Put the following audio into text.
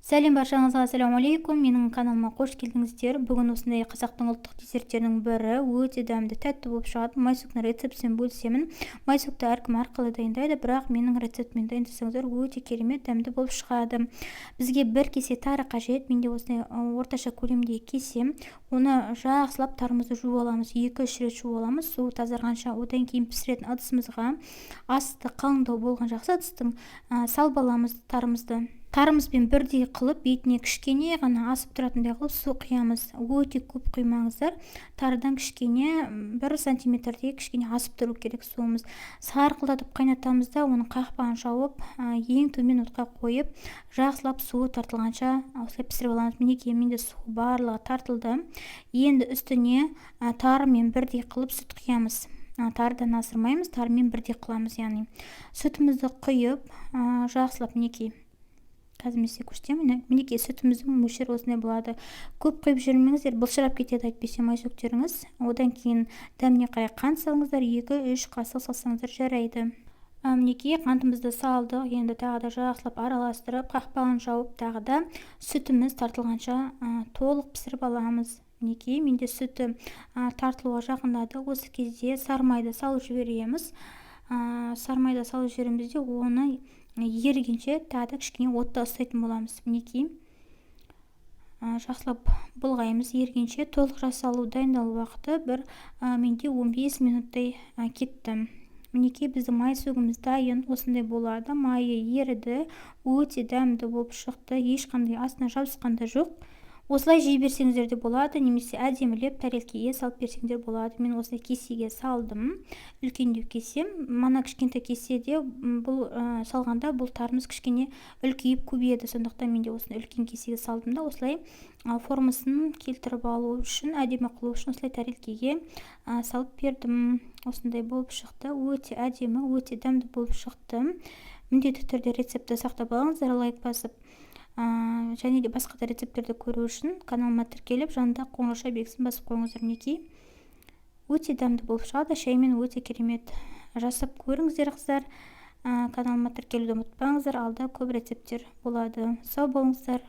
Сәлем баршаңызға, ассалаумалейкум. Менің каналыма қош келдіңіздер. Бүгін осындай қазақтың ұлттық десерттерінің бірі өте дәмді, тәтті болып шығады. Майсоқтың рецептісімен бөлісемін. Майсоқты әркім әрқылы дайындайды, бірақ менің рецептіммен дайындасаңыздар өте керемет дәмді болып шығады. Бізге бір кесе тары қажет. Менде осындай орташа көлемде кесе. Оны жақсылап тарымызды жуып аламыз. 2-3 рет жуып аламыз. Суы тазарғанша. Одан кейін пісіретін ыдысымызға асты қалыңдау болған жақсы ыдыстың салып аламыз тарымызды. Тарымызбен бірдей қылып, бетіне кішкене ғана асып тұратындай қылып су құямыз. Өте көп құймаңыздар. Тарыдан кішкене 1 сантиметрдей кішкене асып тұру керек суымыз. Сарқылдатып қайнатамыз да оны қақпағын жауып, ең төмен отқа қойып, жақсылап суы тартылғанша осылай пісіріп аламыз. Мінекей менде су барлығы тартылды. Енді үстіне тарымен бірдей қылып сүт құямыз. Тарыдан асырмаймыз, тарымен бірдей қыламыз, яғни сүтімізді құйып, жақсылап мінекей. Қазір мен сізге көрсетемін. Мінекей сүтіміздің мөлшері осындай болады. Көп құйып жүрмеңіздер, былшырап кетеді әйтпесе майсөктеріңіз. Одан кейін дәміне қарай қант салыңыздар, 2-3 қасық салсаңыздар жарайды. Мінекей қантымызды салдық, енді тағы да жақсылап араластырып, қақпағын жауып, тағы да сүтіміз тартылғанша толық пісіріп аламыз. Мінекей менде сүті тартылуға жақындады. Осы кезде сармайды салып жібереміз. Сармайды салып жібереміз де оны ергенше тағы да кішкене отта ұстайтын боламыз. Мінекей жақсылап бұлғаймыз ергенше. Толық жасалу дайындалу уақыты менде 15 минуттай кетті. Мінекей біздің майсөгіміз дайын, осындай болады. Майы еріді, өте дәмді болып шықты, ешқандай астына жабысқан да жоқ. Осылай жей берсеңіздер де болады, немесе әдемілеп тарелкеге салып берсеңдер болады. Мен осылай кесеге салдым. Үлкендеу кесе. Мана кішкентай кеседе бұл салғанда бұл тарымыз кішкене үлкейіп көбейеді. Сондықтан мен де осыны үлкен кесеге салдым да, осылай формасын келтіріп алу үшін, әдемі қылу үшін осылай тарелкеге салып бердім. Осындай болып шықты. Өте әдемі, өте дәмді болып шықты. Міндетті түрде рецепті сақтап алыңыздар, лайк басып. Және де басқа да рецепттерді көру үшін каналыма тіркеліп, жанында қоңырауша белгісін басып қойыңыздар. Мінекей өте дәмді болып шығады. Шаймен өте керемет. Жасап көріңіздер қыздар. Каналыма тіркелуді ұмытпаңыздар, алда көп рецепттер болады. Сау болыңыздар.